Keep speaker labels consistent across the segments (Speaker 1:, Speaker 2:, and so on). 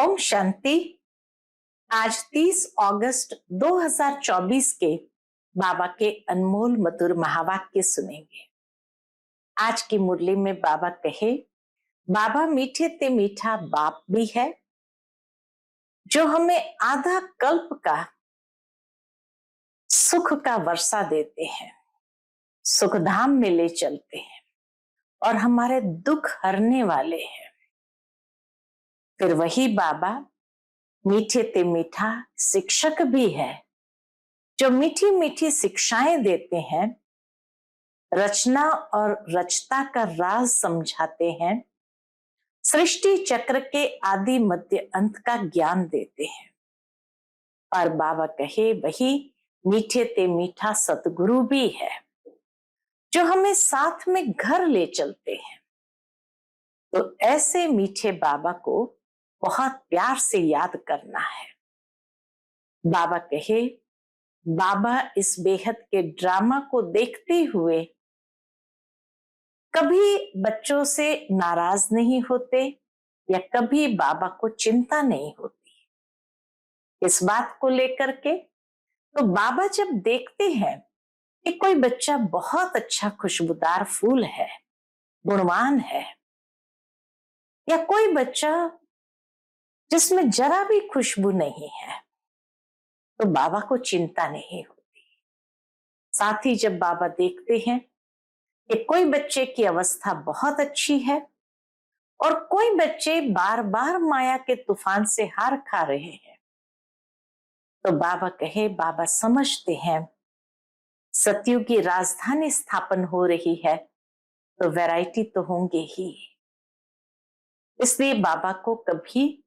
Speaker 1: ओम शांति। आज 30 अगस्त 2024 के बाबा के अनमोल मधुर महावाक्य सुनेंगे। आज की मुरली में बाबा कहे, बाबा मीठे ते मीठा बाप भी है जो हमें आधा कल्प का सुख का वर्षा देते हैं, सुख धाम में ले चलते हैं और हमारे दुख हरने वाले हैं। फिर वही बाबा मीठे ते मीठा शिक्षक भी है जो मीठी मीठी शिक्षाएं देते हैं, रचना और रचता का राज समझाते हैं, सृष्टि चक्र के आदि मध्य अंत का ज्ञान देते हैं। और बाबा कहे वही मीठे ते मीठा सतगुरु भी है जो हमें साथ में घर ले चलते हैं। तो ऐसे मीठे बाबा को बहुत प्यार से याद करना है। बाबा कहे, बाबा इस बेहद के ड्रामा को देखते हुए कभी बच्चों से नाराज नहीं होते या कभी बाबा को चिंता नहीं होती। इस बात को लेकर के तो बाबा जब देखते हैं कि कोई बच्चा बहुत अच्छा खुशबूदार फूल है, गुणवान है, या कोई बच्चा जिसमें जरा भी खुशबू नहीं है, तो बाबा को चिंता नहीं होती। साथ ही जब बाबा देखते हैं कि कोई बच्चे की अवस्था बहुत अच्छी है और कोई बच्चे बार बार माया के तूफान से हार खा रहे हैं, तो बाबा कहे, बाबा समझते हैं सतयुग की राजधानी स्थापन हो रही है तो वैरायटी तो होंगे ही। इसलिए बाबा को कभी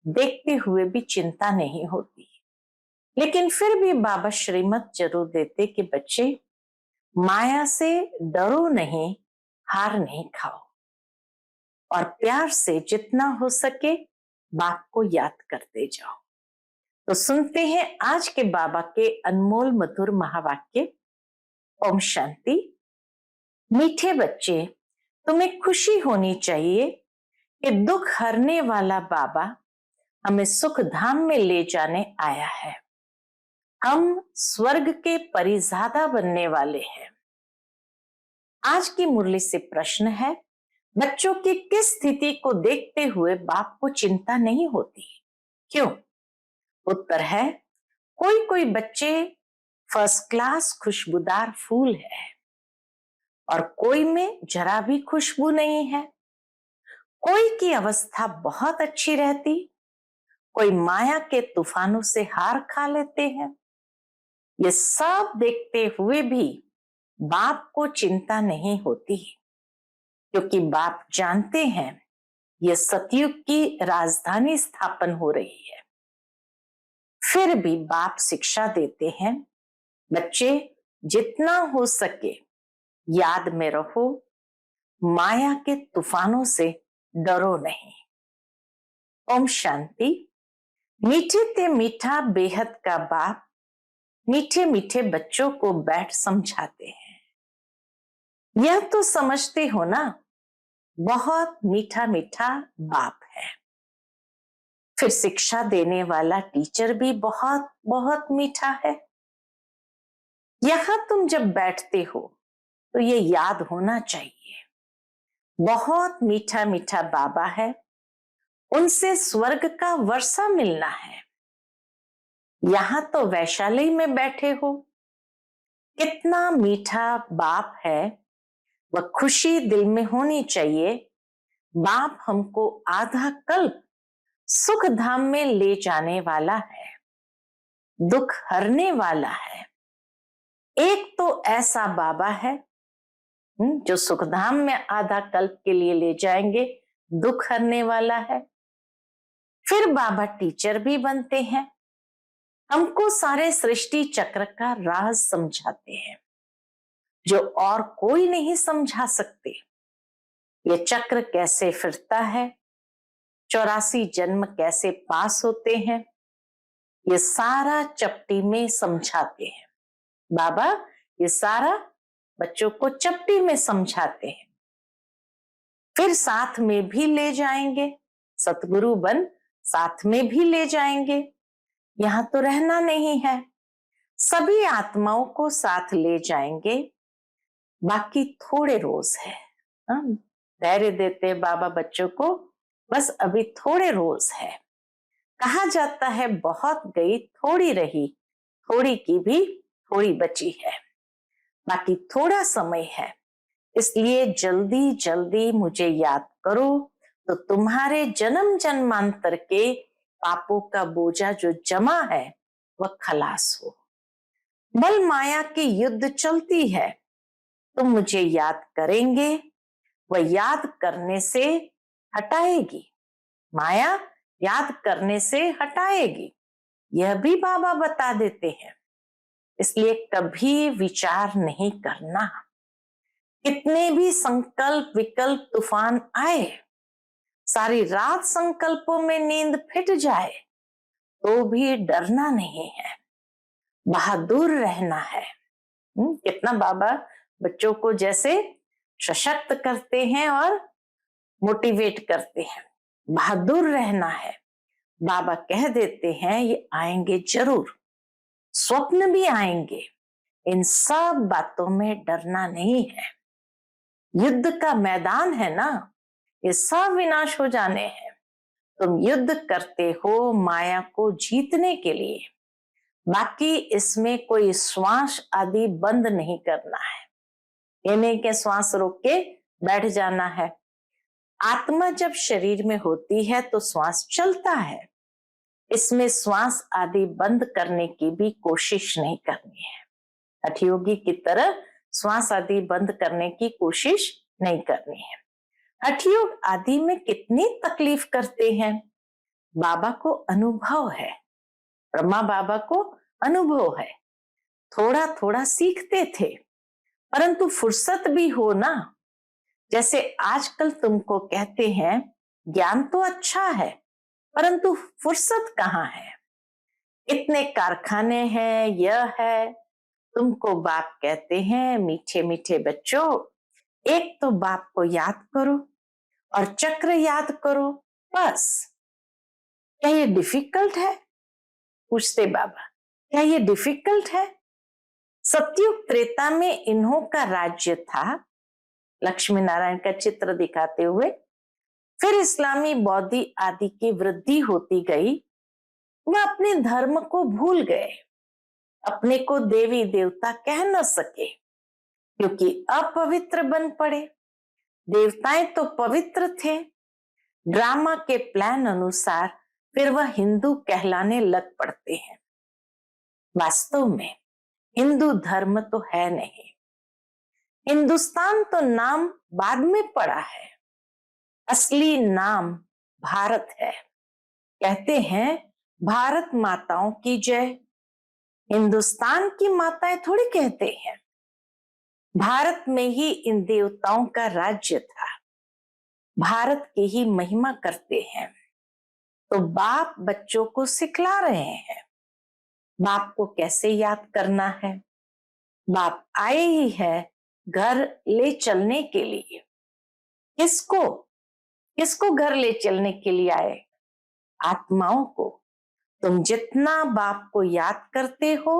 Speaker 1: देखते हुए भी चिंता नहीं होती। लेकिन फिर भी बाबा श्रीमत जरूर देते कि बच्चे माया से डरो नहीं, हार नहीं खाओ और प्यार से जितना हो सके बाप को याद करते जाओ। तो सुनते हैं आज के बाबा के अनमोल मधुर महावाक्य। ओम शांति। मीठे बच्चे, तुम्हें खुशी होनी चाहिए कि दुख हरने वाला बाबा हमें सुख धाम में ले जाने आया है। हम स्वर्ग के परिजादा बनने वाले हैं। आज की मुरली से प्रश्न है, बच्चों की किस स्थिति को देखते हुए बाप को चिंता नहीं होती, क्यों? उत्तर है, कोई कोई बच्चे फर्स्ट क्लास खुशबूदार फूल है और कोई में जरा भी खुशबू नहीं है। कोई की अवस्था बहुत अच्छी रहती, कोई माया के तूफानों से हार खा लेते हैं। ये सब देखते हुए भी बाप को चिंता नहीं होती, क्योंकि बाप जानते हैं ये सतयुग की राजधानी स्थापन हो रही है। फिर भी बाप शिक्षा देते हैं, बच्चे जितना हो सके याद में रहो, माया के तूफानों से डरो नहीं। ओम शांति। मीठे ते मीठा बेहद का बाप मीठे मीठे बच्चों को बैठ समझाते हैं। यह तो समझते हो ना, बहुत मीठा मीठा बाप है। फिर शिक्षा देने वाला टीचर भी बहुत बहुत मीठा है। यहां तुम जब बैठते हो तो ये याद होना चाहिए, बहुत मीठा मीठा बाबा है, उनसे स्वर्ग का वर्षा मिलना है। यहां तो वैशाली में बैठे हो, कितना मीठा बाप है, वह खुशी दिल में होनी चाहिए। बाप हमको आधा कल्प सुख धाम में ले जाने वाला है, दुख हरने वाला है। एक तो ऐसा बाबा है जो सुखधाम में आधा कल्प के लिए ले जाएंगे, दुख हरने वाला है। फिर बाबा टीचर भी बनते हैं, हमको सारे सृष्टि चक्र का राज समझाते हैं जो और कोई नहीं समझा सकते। ये चक्र कैसे फिरता है, 84 जन्म कैसे पास होते हैं, ये सारा चपटी में समझाते हैं। बाबा ये सारा बच्चों को चपटी में समझाते हैं। फिर साथ में भी ले जाएंगे, सतगुरु बन साथ में भी ले जाएंगे। यहाँ तो रहना नहीं है, सभी आत्माओं को साथ ले जाएंगे। बाकी थोड़े रोज है। धैर्य देते बाबा बच्चों को, बस अभी थोड़े रोज है। कहा जाता है बहुत गई थोड़ी रही, थोड़ी की भी थोड़ी बची है। बाकी थोड़ा समय है, इसलिए जल्दी जल्दी मुझे याद करो, तो तुम्हारे जन्म जन्मांतर के पापों का बोझा जो जमा है वह खलास हो। बल माया की युद्ध चलती है, तुम मुझे याद करेंगे, वह याद करने से हटाएगी। माया याद करने से हटाएगी, यह भी बाबा बता देते हैं। इसलिए कभी विचार नहीं करना। कितने भी संकल्प विकल्प तूफान आए, सारी रात संकल्पों में नींद फिट जाए, तो भी डरना नहीं है, बहादुर रहना है। कितना बाबा बच्चों को जैसे सशक्त करते हैं और मोटिवेट करते हैं। बहादुर रहना है। बाबा कह देते हैं ये आएंगे जरूर, स्वप्न भी आएंगे, इन सब बातों में डरना नहीं है। युद्ध का मैदान है ना, ये सब विनाश हो जाने हैं। तुम युद्ध करते हो माया को जीतने के लिए। बाकी इसमें कोई श्वास आदि बंद नहीं करना है। ये नहीं कि श्वास रोक के बैठ जाना है। आत्मा जब शरीर में होती है तो श्वास चलता है, इसमें श्वास आदि बंद करने की भी कोशिश नहीं करनी है। हठयोगी की तरह श्वास आदि बंद करने की कोशिश नहीं करनी है। हठयोग आदि में कितनी तकलीफ करते हैं, बाबा को अनुभव है। ब्रह्मा बाबा को अनुभव है। थोड़ा थोड़ा सीखते थे, परंतु फुर्सत भी हो ना। जैसे आजकल तुमको कहते हैं ज्ञान तो अच्छा है, परंतु फुर्सत कहाँ है। इतने कारखाने हैं, यह है। तुमको बाप कहते हैं मीठे मीठे बच्चों, एक तो बाप को याद करो और चक्र याद करो, बस। क्या ये डिफिकल्ट है, पूछते बाबा, क्या ये डिफिकल्ट है। सतयुग त्रेता में इन्हों का राज्य था, लक्ष्मी नारायण का चित्र दिखाते हुए। फिर इस्लामी बौद्धि आदि की वृद्धि होती गई। वह अपने धर्म को भूल गए, अपने को देवी देवता कह न सके, क्योंकि अपवित्र बन पड़े। देवताएं तो पवित्र थे। ड्रामा के प्लान अनुसार फिर वह हिंदू कहलाने लग पड़ते हैं। वास्तव में हिंदू धर्म तो है नहीं। हिंदुस्तान तो नाम बाद में पड़ा है, असली नाम भारत है। कहते हैं भारत माताओं की जय। हिंदुस्तान की माताएं थोड़ी कहते हैं। भारत में ही इन देवताओं का राज्य था, भारत की ही महिमा करते हैं। तो बाप बच्चों को सिखला रहे हैं बाप को कैसे याद करना है। बाप आए ही है घर ले चलने के लिए। किसको किसको घर ले चलने के लिए आए, आत्माओं को। तुम जितना बाप को याद करते हो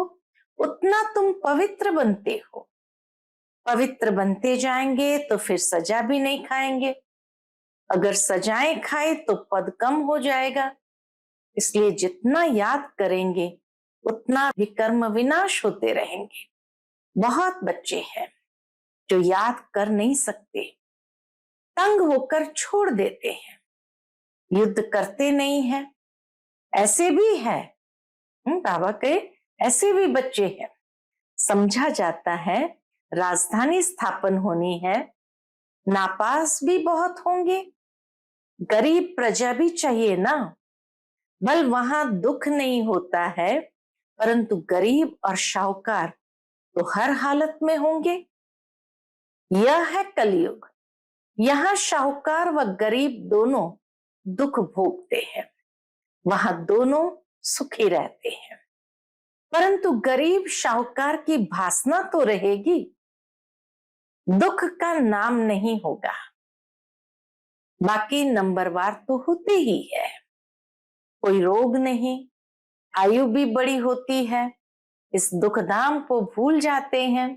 Speaker 1: उतना तुम पवित्र बनते हो। पवित्र बनते जाएंगे तो फिर सजा भी नहीं खाएंगे। अगर सजाएं खाए तो पद कम हो जाएगा। इसलिए जितना याद करेंगे उतना विकर्म विनाश होते रहेंगे। बहुत बच्चे हैं जो याद कर नहीं सकते, तंग होकर छोड़ देते हैं, युद्ध करते नहीं है। ऐसे भी है, बाबा के ऐसे भी बच्चे हैं। समझा जाता है राजधानी स्थापन होनी है, नापास भी बहुत होंगे, गरीब प्रजा भी चाहिए ना। बल वहां दुख नहीं होता है, परंतु गरीब और शाहूकार तो हर हालत में होंगे। यह है कलयुग। यहाँ शाहूकार व गरीब दोनों दुख भोगते हैं, वहां दोनों सुखी रहते हैं। परंतु गरीब शाहूकार की भासना तो रहेगी, दुख का नाम नहीं होगा। बाकी नंबरवार तो होते ही है। कोई रोग नहीं, आयु भी बड़ी होती है, इस दुख धाम को भूल जाते हैं।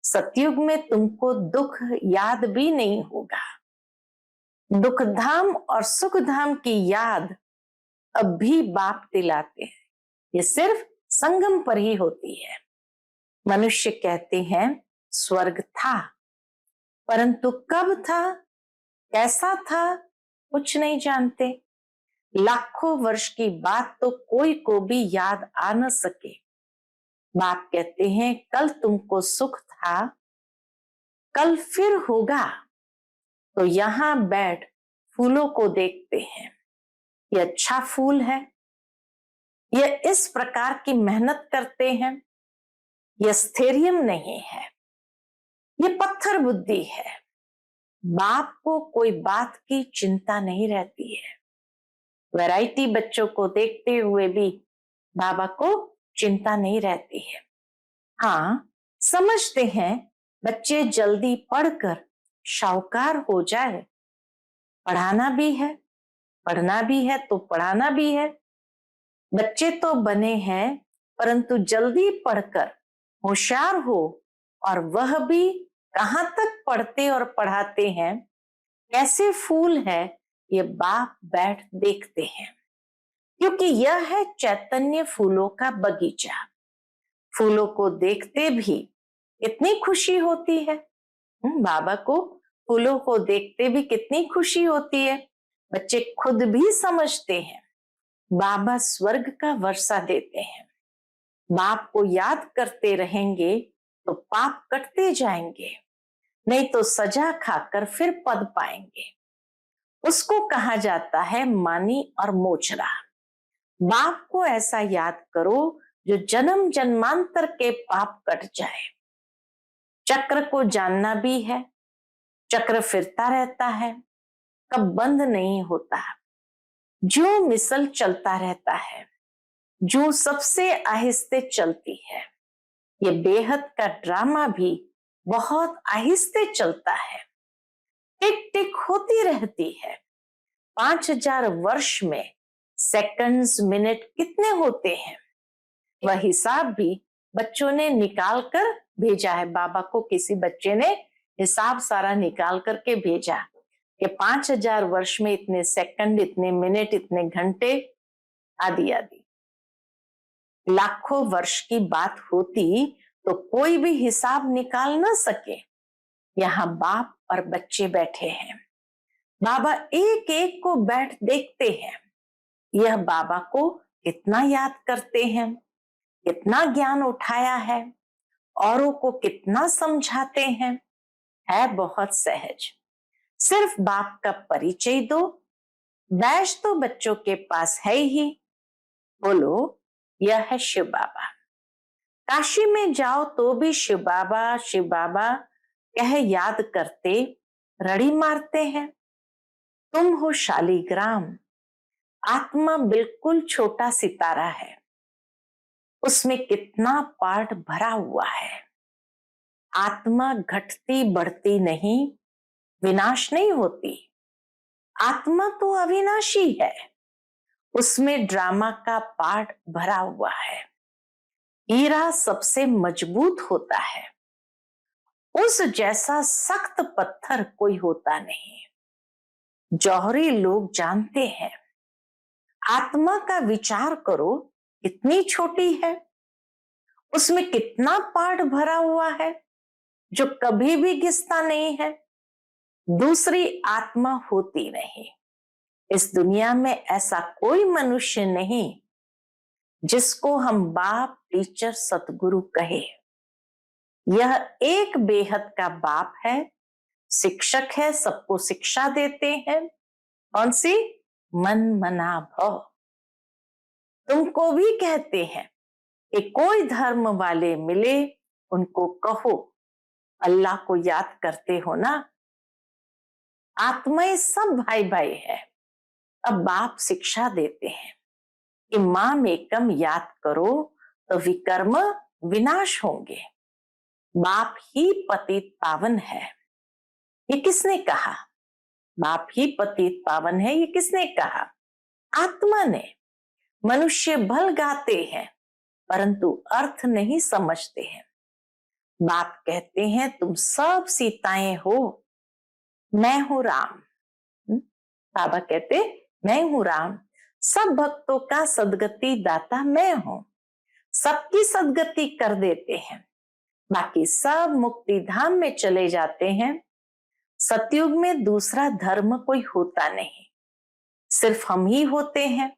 Speaker 1: सतयुग में तुमको दुख याद भी नहीं होगा। दुख धाम और सुख धाम की याद अब भी बाप दिलाते हैं। ये सिर्फ संगम पर ही होती है। मनुष्य कहते हैं स्वर्ग था, परंतु कब था, कैसा था, कुछ नहीं जानते। लाखों वर्ष की बात तो कोई को भी याद आ न सके। बाप कहते हैं कल तुमको सुख था, कल फिर होगा। तो यहां बैठ फूलों को देखते हैं, ये अच्छा फूल है, ये इस प्रकार की मेहनत करते हैं, ये स्थैर्य नहीं है, ये पत्थर बुद्धि है। बाप को कोई बात की चिंता नहीं रहती है। वैरायटी बच्चों को देखते हुए भी बाबा को चिंता नहीं रहती है। हाँ, समझते हैं बच्चे जल्दी पढ़कर शाहूकार हो जाए, पढ़ाना भी है, पढ़ना भी है तो पढ़ाना भी है। बच्चे तो बने हैं, परंतु जल्दी पढ़कर होशियार हो, और वह भी कहाँ तक पढ़ते और पढ़ाते हैं, कैसे फूल है, ये बाप बैठ देखते हैं। क्योंकि यह है चैतन्य फूलों का बगीचा। फूलों को देखते भी इतनी खुशी होती है। बाबा को फूलों को देखते भी कितनी खुशी होती है। बच्चे खुद भी समझते हैं बाबा स्वर्ग का वर्षा देते हैं। बाप को याद करते रहेंगे तो पाप कटते जाएंगे, नहीं तो सजा खाकर फिर पद पाएंगे। उसको कहा जाता है मानी और मोचरा। बाप को ऐसा याद करो जो जन्म जन्मांतर के पाप कट जाए। चक्र को जानना भी है, चक्र फिरता रहता है, कब बंद नहीं होता, जो मिसल चलता रहता है, जो सबसे आहिस्ते चलती है। ये बेहद का ड्रामा भी बहुत आहिस्ते चलता है, टिक टिक होती रहती है। 5000 वर्ष में सेकंड्स मिनट कितने होते हैं, वह हिसाब भी बच्चों ने निकाल कर भेजा है। बाबा को किसी बच्चे ने हिसाब सारा निकाल करके भेजा कि 5000 वर्ष में इतने सेकंड, इतने मिनट, इतने घंटे, आदि आदि। लाखों वर्ष की बात होती तो कोई भी हिसाब निकाल ना सके। यहाँ बाप और बच्चे बैठे हैं, बाबा एक एक को बैठ देखते हैं। यह बाबा को कितना याद करते हैं, कितना ज्ञान उठाया है, औरों को कितना समझाते हैं, है बहुत सहज। सिर्फ बाप का परिचय दो, बैच तो बच्चों के पास है ही। बोलो यह है शिव बाबा। काशी में जाओ तो भी शिव बाबा कह याद करते, रड़ी मारते हैं। तुम हो शालीग्राम, आत्मा बिल्कुल छोटा सितारा है, उसमें कितना पार्ट भरा हुआ है। आत्मा घटती बढ़ती नहीं, विनाश नहीं होती। आत्मा तो अविनाशी है, उसमें ड्रामा का पार्ट भरा हुआ है। हीरा सबसे मजबूत होता है, उस जैसा सख्त पत्थर कोई होता नहीं। जौहरी लोग जानते हैं। आत्मा का विचार करो, कितनी छोटी है, उसमें कितना पार्ट भरा हुआ है जो कभी भी घिसता नहीं है। दूसरी आत्मा होती नहीं। इस दुनिया में ऐसा कोई मनुष्य नहीं जिसको हम बाप, टीचर, सतगुरु कहे। यह एक बेहद का बाप है, शिक्षक है, सबको शिक्षा देते हैं। कौन सी? मन मना भव। तुमको भी कहते हैं कि कोई धर्म वाले मिले, उनको कहो अल्लाह को याद करते हो ना। आत्माएं सब भाई भाई है। अब बाप शिक्षा देते हैं कि माम एकम याद करो तो विकर्म विनाश होंगे। बाप ही पतित पावन है, ये किसने कहा? बाप ही पतित पावन है, ये किसने कहा? आत्मा ने। मनुष्य भल गाते हैं परंतु अर्थ नहीं समझते हैं। बाप कहते हैं तुम सब सीताएं हो, मैं हूं राम। बाबा कहते मैं हूं राम, सब भक्तों का सदगति दाता मैं हूं, सबकी सदगति कर देते हैं, बाकी सब मुक्ति धाम में चले जाते हैं। सतयुग में दूसरा धर्म कोई होता नहीं, सिर्फ हम ही होते हैं,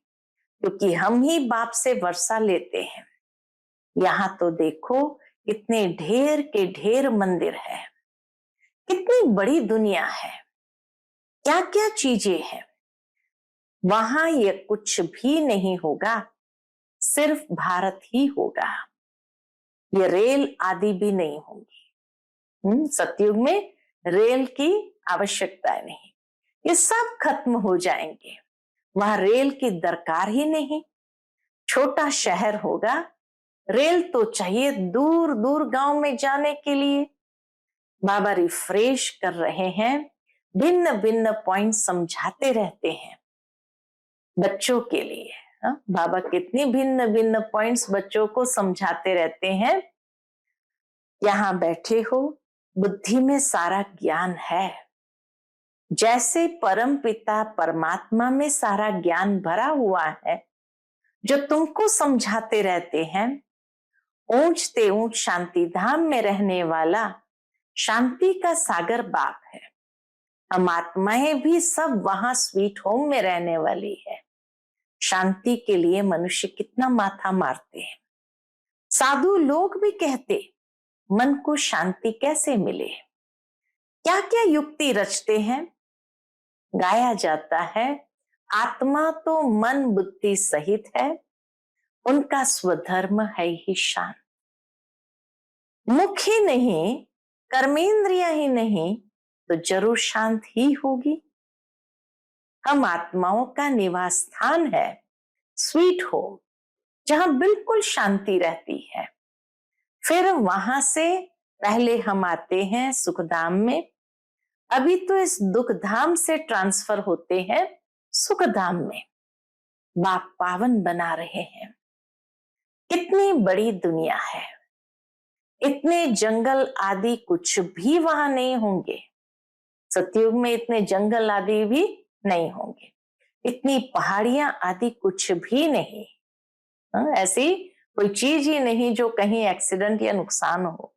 Speaker 1: क्योंकि हम ही बाप से वर्षा लेते हैं। यहाँ तो देखो कितने ढेर के ढेर मंदिर है, कितनी बड़ी दुनिया है, क्या क्या चीजें हैं। वहां ये कुछ भी नहीं होगा, सिर्फ भारत ही होगा। ये रेल आदि भी नहीं होंगी। सतयुग में रेल की आवश्यकता नहीं, ये सब खत्म हो जाएंगे। वहां रेल की दरकार ही नहीं, छोटा शहर होगा, रेल तो चाहिए दूर दूर गांव में जाने के लिए। बाबा रिफ्रेश कर रहे हैं, भिन्न भिन्न पॉइंट समझाते रहते हैं बच्चों के लिए। बाबा कितनी भिन्न भिन्न पॉइंट्स बच्चों को समझाते रहते हैं। यहाँ बैठे हो, बुद्धि में सारा ज्ञान है, जैसे परम पिता परमात्मा में सारा ज्ञान भरा हुआ है, जो तुमको समझाते रहते हैं। ऊंचते ऊंच शांति धाम में रहने वाला शांति का सागर बाप है। हम आत्माएं भी सब वहां स्वीट होम में रहने वाली है। शांति के लिए मनुष्य कितना माथा मारते हैं। साधु लोग भी कहते मन को शांति कैसे मिले, क्या क्या युक्ति रचते हैं। गाया जाता है आत्मा तो मन बुद्धि सहित है, उनका स्वधर्म है ही शांत। मुख ही नहीं, कर्मेंद्रिया ही नहीं, तो जरूर शांत ही होगी। हम आत्माओं का निवास स्थान है स्वीट होम, जहां बिल्कुल शांति रहती है। फिर वहां से पहले हम आते हैं सुखधाम में, अभी तो इस दुख धाम से ट्रांसफर होते हैं सुखधाम में। बाप पावन बना रहे हैं। कितनी बड़ी दुनिया है, इतने जंगल आदि कुछ भी वहां नहीं होंगे। सतयुग में इतने जंगल आदि भी नहीं होंगे, इतनी पहाड़ियां आदि कुछ भी नहीं। ऐसी कोई चीज ही नहीं जो कहीं एक्सीडेंट या नुकसान हो।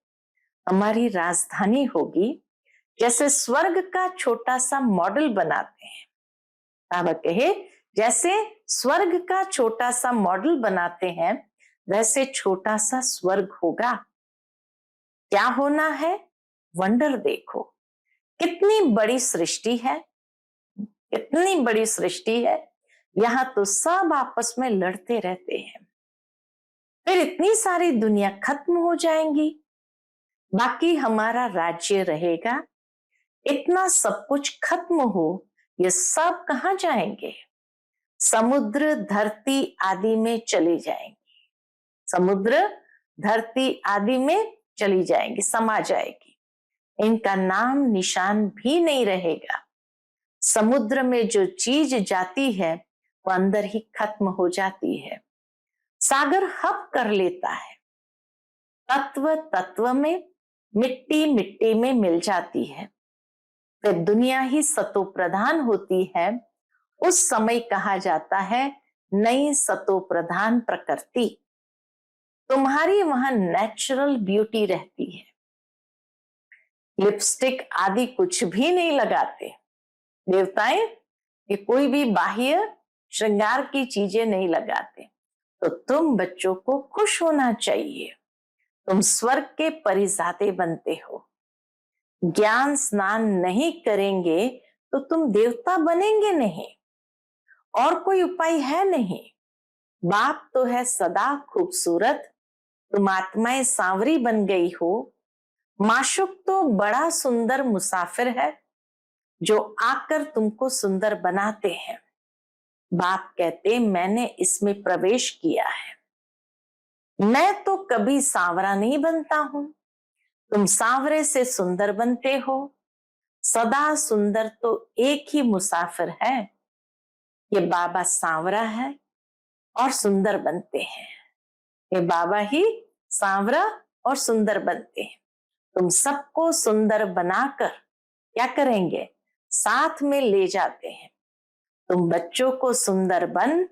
Speaker 1: हमारी राजधानी होगी, जैसे स्वर्ग का छोटा सा मॉडल बनाते हैं। बाबा कहे जैसे स्वर्ग का छोटा सा मॉडल बनाते हैं, वैसे छोटा सा स्वर्ग होगा। क्या होना है, वंडर देखो, कितनी बड़ी सृष्टि है, कितनी बड़ी सृष्टि है। यहाँ तो सब आपस में लड़ते रहते हैं। फिर इतनी सारी दुनिया खत्म हो जाएंगी, बाकी हमारा राज्य रहेगा। इतना सब कुछ खत्म हो, ये सब कहाँ जाएंगे, समुद्र धरती आदि में चले जाएंगे। समुद्र धरती आदि में चली जाएंगी, समा जाएगी, इनका नाम निशान भी नहीं रहेगा। समुद्र में जो चीज जाती है वो अंदर ही खत्म हो जाती है। सागर हप कर लेता है, तत्व तत्व में, मिट्टी मिट्टी में मिल जाती है। फिर दुनिया ही सतो प्रधान होती है। उस समय कहा जाता है नई सतो प्रधान प्रकृति। तुम्हारी वहां नेचुरल ब्यूटी रहती है, लिपस्टिक आदि कुछ भी नहीं लगाते देवताएं, ये कोई भी बाह्य श्रृंगार की चीजें नहीं लगाते। तो तुम बच्चों को खुश होना चाहिए, तुम स्वर्ग के परिजाते बनते हो। ज्ञान स्नान नहीं करेंगे तो तुम देवता बनेंगे नहीं, और कोई उपाय है नहीं। बाप तो है सदा खूबसूरत, तुम आत्माएं सांवरी बन गई हो। माशुक तो बड़ा सुंदर मुसाफिर है, जो आकर तुमको सुंदर बनाते हैं। बाप कहते मैंने इसमें प्रवेश किया है, मैं तो कभी सांवरा नहीं बनता हूं, तुम सांवरे से सुंदर बनते हो। सदा सुंदर तो एक ही मुसाफिर है, ये बाबा सांवरा है और सुंदर बनते हैं। ये बाबा ही सांवरा और सुंदर बनते हैं। तुम सबको सुंदर बनाकर क्या करेंगे? साथ में ले जाते हैं। तुम बच्चों को सुंदर बन,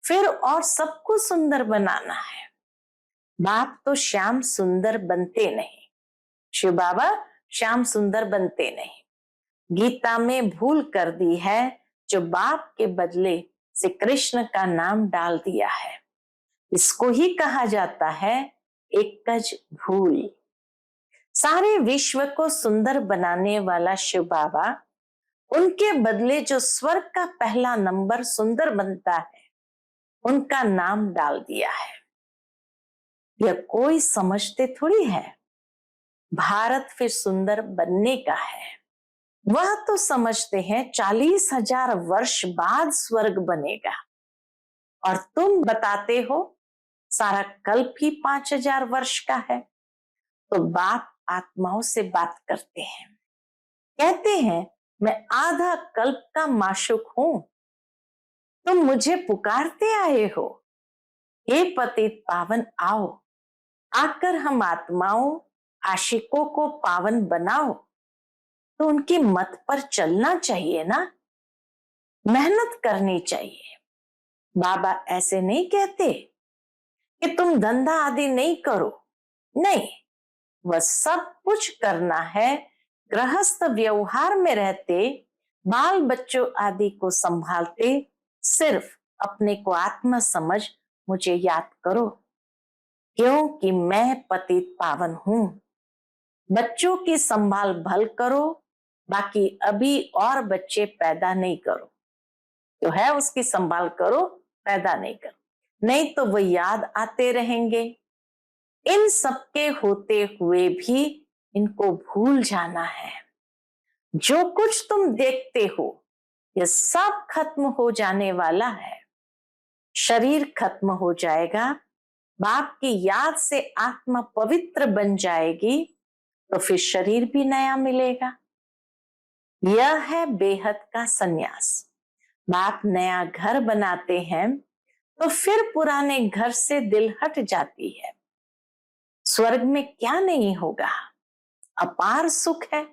Speaker 1: फिर और सबको सुंदर बनाना है। बाप तो श्याम सुंदर बनते नहीं, शिव बाबा श्याम सुंदर बनते नहीं। गीता में भूल कर दी है, जो बाप के बदले से कृष्ण का नाम डाल दिया है। इसको ही कहा जाता है एकज भूल। सारे विश्व को सुंदर बनाने वाला शिव बाबा, उनके बदले जो स्वर्ग का पहला नंबर सुंदर बनता है, उनका नाम डाल दिया है। यह कोई समझते थोड़ी है भारत फिर सुंदर बनने का है। वह तो समझते हैं 40,000 वर्ष बाद स्वर्ग बनेगा, और तुम बताते हो सारा कल्प ही 5,000 वर्ष का है। तो बाप आत्माओं से बात करते हैं, कहते हैं मैं आधा कल्प का माशुक हूं, तुम मुझे पुकारते आए हो। हे पतित पावन आओ, आकर हम आत्माओं आशिकों को पावन बनाओ। तो उनकी मत पर चलना चाहिए ना, मेहनत करनी चाहिए। बाबा ऐसे नहीं कहते कि तुम धंधा आदि नहीं करो, नहीं, वह सब कुछ करना है। गृहस्थ व्यवहार में रहते, बाल बच्चों आदि को संभालते, सिर्फ अपने को आत्मा समझ मुझे याद करो, क्योंकि मैं पतित पावन हूं। बच्चों की संभाल भल करो, बाकी अभी और बच्चे पैदा नहीं करो। जो है उसकी संभाल करो, पैदा नहीं करो, नहीं तो वो याद आते रहेंगे। इन सबके होते हुए भी इनको भूल जाना है। जो कुछ तुम देखते हो ये सब खत्म हो जाने वाला है। शरीर खत्म हो जाएगा, बाप की याद से आत्मा पवित्र बन जाएगी, तो फिर शरीर भी नया मिलेगा। यह है बेहद का सन्यास। बाप नया घर बनाते हैं तो फिर पुराने घर से दिल हट जाती है। स्वर्ग में क्या नहीं होगा, अपार सुख है।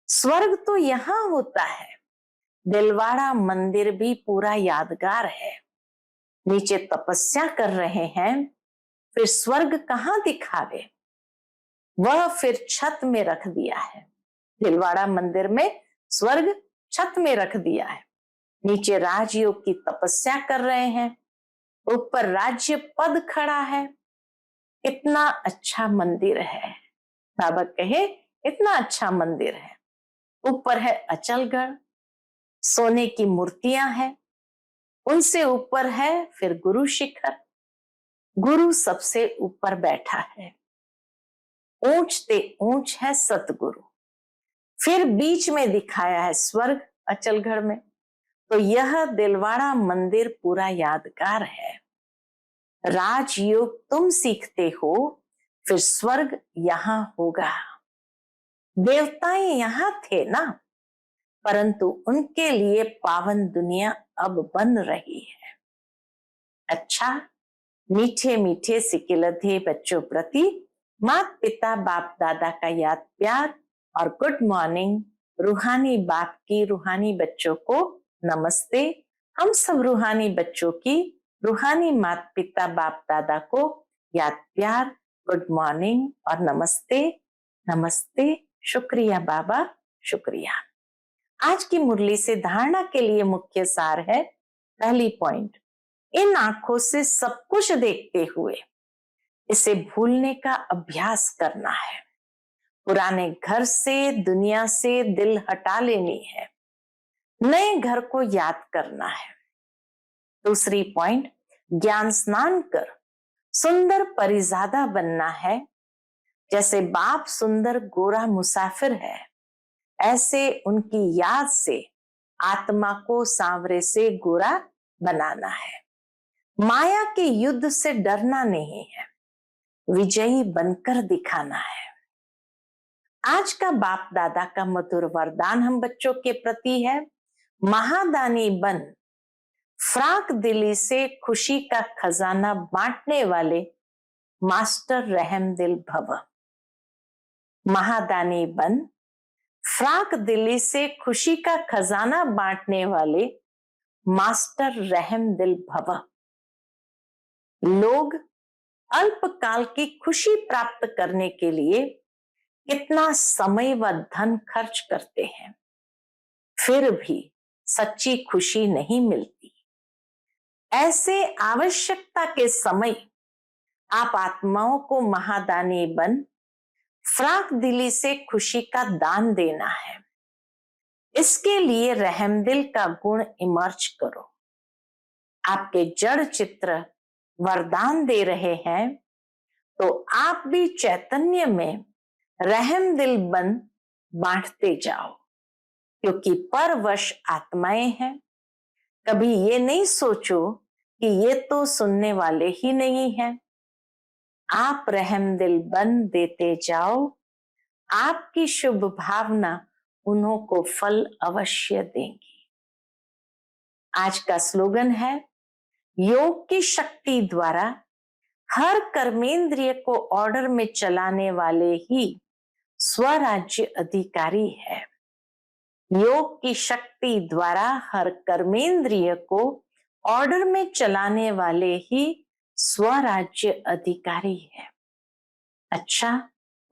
Speaker 1: स्वर्ग तो यहां होता है। दिलवाड़ा मंदिर भी पूरा यादगार है। नीचे तपस्या कर रहे हैं, फिर स्वर्ग कहां दिखावे, वह फिर छत में रख दिया है। दिलवाड़ा मंदिर में स्वर्ग छत में रख दिया है। नीचे राजयोग की तपस्या कर रहे हैं, ऊपर राज्य पद खड़ा है। इतना अच्छा मंदिर है, बाबा कहे इतना अच्छा मंदिर है। ऊपर है अचलगढ़, सोने की मूर्तियां हैं, उनसे ऊपर है फिर गुरु शिखर। गुरु सबसे ऊपर बैठा है, ऊंचते ऊंच है सतगुरु। फिर बीच में दिखाया है स्वर्ग अचलगढ़ में। तो यह दिलवाड़ा मंदिर पूरा यादगार है। राजयोग तुम सीखते हो, फिर स्वर्ग यहां होगा। देवताएं यहां थे ना, परंतु उनके लिए पावन दुनिया अब बन रही है। अच्छा, मीठे मीठे सिकिलधे बच्चों प्रति माता पिता बाप दादा का याद प्यार और गुड मॉर्निंग। रूहानी बाप की रूहानी बच्चों को नमस्ते। हम सब रूहानी बच्चों की रूहानी माता पिता बाप दादा को याद प्यार, गुड मॉर्निंग और नमस्ते। नमस्ते, शुक्रिया बाबा, शुक्रिया। आज की मुरली से धारणा के लिए मुख्य सार है, पहली पॉइंट, इन आंखों से सब कुछ देखते हुए इसे भूलने का अभ्यास करना है। पुराने घर से, दुनिया से दिल हटा लेनी है, नए घर को याद करना है। दूसरी पॉइंट, ज्ञान स्नान कर सुंदर परिजादा बनना है। जैसे बाप सुंदर गोरा मुसाफिर है, ऐसे उनकी याद से आत्मा को सांवरे से गोरा बनाना है। माया के युद्ध से डरना नहीं है, विजयी बनकर दिखाना है। आज का बाप दादा का मधुर वरदान हम बच्चों के प्रति है, महादानी बन, फ्राक दिली से खुशी का खजाना बांटने वाले मास्टर रहमदिल भव। महादानी बन फ्राक दिली से खुशी का खजाना बांटने वाले मास्टर रहमदिल भव। लोग अल्पकाल की खुशी प्राप्त करने के लिए कितना समय व धन खर्च करते हैं, फिर भी सच्ची खुशी नहीं मिलती। ऐसे आवश्यकता के समय आप आत्माओं को महादानी बन फ्राक दिली से खुशी का दान देना है। इसके लिए रहमदिल का गुण इमर्ज करो। आपके जड़ चित्र वरदान दे रहे हैं, तो आप भी चैतन्य में रहमदिल बन बांटते जाओ, क्योंकि परवश आत्माएं हैं। कभी ये नहीं सोचो कि ये तो सुनने वाले ही नहीं हैं। आप रहमदिल बन देते जाओ, आपकी शुभ भावना उन्हों को फल अवश्य देंगी। आज का स्लोगन है, योग की शक्ति द्वारा हर कर्मेंद्रिय को ऑर्डर में चलाने वाले ही स्वराज्य अधिकारी है। योग की शक्ति द्वारा हर कर्मेंद्रिय को ऑर्डर में चलाने वाले ही स्वराज्य अधिकारी है। अच्छा,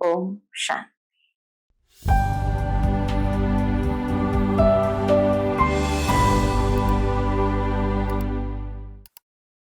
Speaker 1: ओम शांति।